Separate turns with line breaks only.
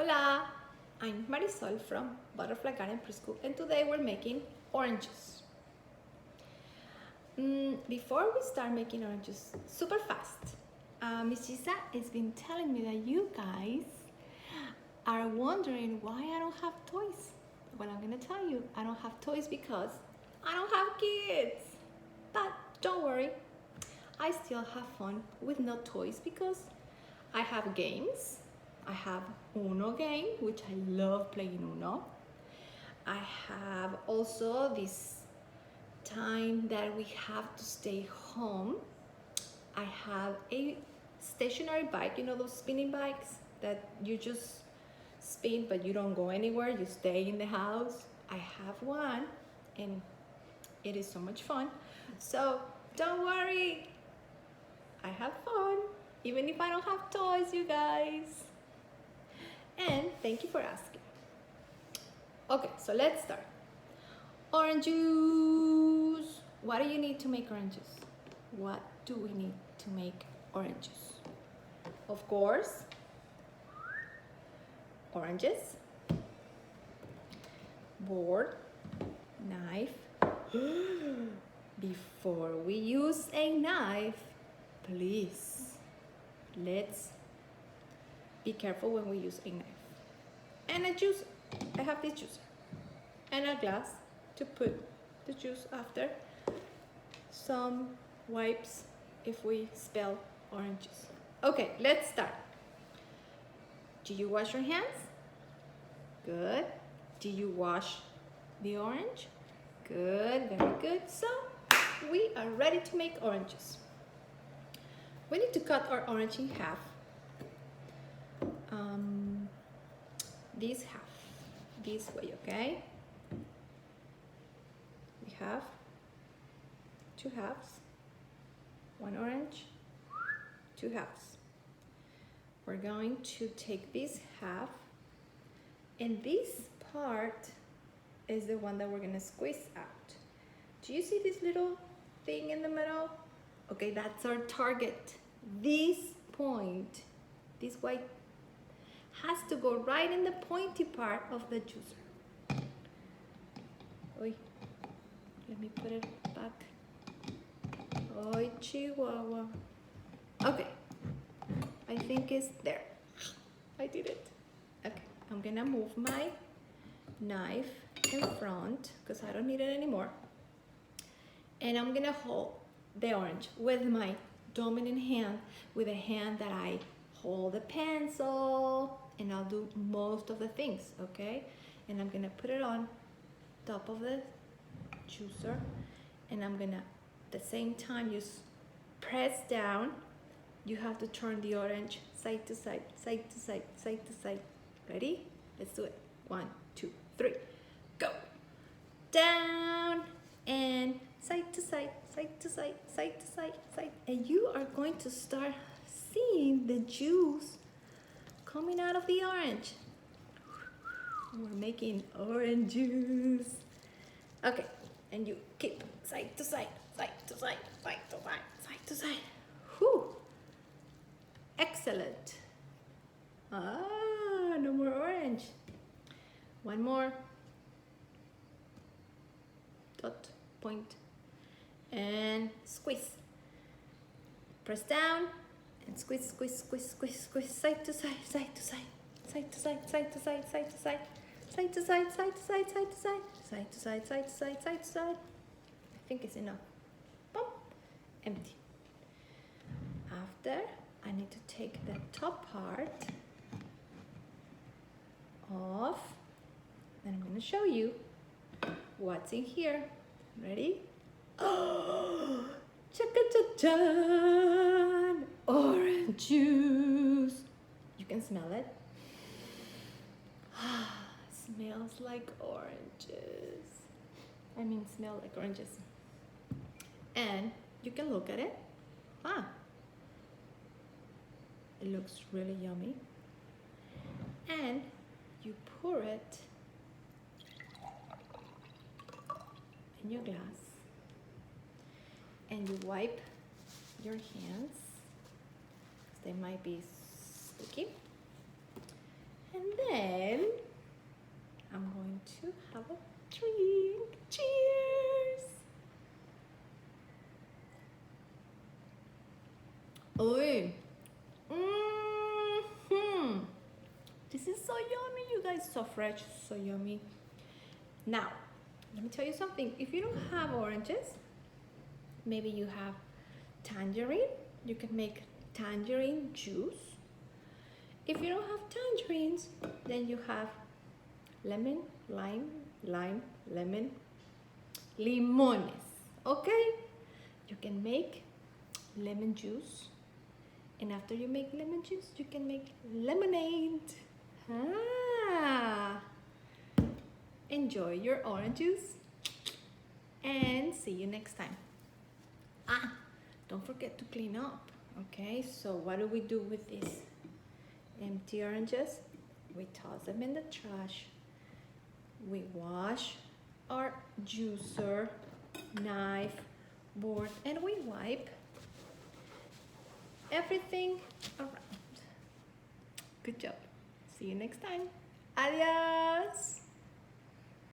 Hola, I'm Marisol from Butterfly Garden Preschool, and today we're making oranges. Before we start making oranges super fast, Miss Gisa has been telling me that you guys are wondering why I don't have toys. Well, I'm gonna tell you, I don't have toys because I don't have kids. But don't worry, I still have fun with no toys because I have games. I have Uno game, which I love playing Uno. I have also this time that we have to stay home. I have a stationary bike, you know those spinning bikes that you just spin but you don't go anywhere, you stay in the house. I have one and it is so much fun. So don't worry, I have fun, even if I don't have toys, you guys. And thank you for asking. Okay, so let's start. Orange juice. What do you need to make oranges? What do we need to make oranges? Of course, oranges, board, knife. Before we use a knife, please, let's be careful when we use a knife. And a juicer. I have this juicer. And a glass to put the juice after. Some wipes if we spill oranges. Okay, let's start. Do you wash your hands? Good. Do you wash the orange? Good, very good. So we are ready to make oranges. We need to cut our orange in half. This half, this way, okay? We have two halves, one orange, two halves. We're going to take this half, and this part is the one that we're gonna squeeze out. Do you see this little thing in the middle? Okay, that's our target. This point, this white, has to go right in the pointy part of the juicer. Oy, let me put it back. Oy, Chihuahua. Okay, I think it's there. I did it. Okay, I'm gonna move my knife in front because I don't need it anymore. And I'm gonna hold the orange with my dominant hand, with the hand that I hold the pencil, and I'll do most of the things, okay? And I'm gonna put it on top of the juicer, and I'm gonna, at the same time, just press down. You have to turn the orange side to side, side to side, side to side. Ready? Let's do it. 1, 2, 3, go. Down and side to side, side to side, side to side, side. And you are going to start seeing the juice coming out of the orange. We're making orange juice. Okay, and you keep side to side, side to side, side to side, side to side. Whew. Excellent. No more orange. One more. Dot, point, and squeeze. Press down and squeeze, squeeze, squeeze, squeeze, squeeze, side to side, side to side, side to side, side to side, side to side, side to side, side to side, side to side, side to side, side to side, side to side. I think it's enough. Boom. Empty. After, I need to take the top part off. Then I'm going to show you what's in here. Ready? Oh, cha-cha-cha-chan! Orange juice. You can smell it. Smells like oranges. I mean, smell like oranges. And you can look at it. It looks really yummy. And you pour it in your glass, and you wipe your hands. They might be sticky. And then I'm going to have a drink. Cheers! Oh, this is so yummy, you guys. So fresh, so yummy. Now, let me tell you something. If you don't have oranges, maybe you have tangerine. You can make tangerine juice. If you don't have tangerines, then you have lemon, lime, lemon, limones. Okay? You can make lemon juice. And after you make lemon juice, you can make lemonade. Enjoy your orange juice and see you next time. Don't forget to clean up. Okay, so what do we do with these empty oranges? We toss them in the trash. We wash our juicer, knife, board, and we wipe everything around. Good job. See you next time. Adios.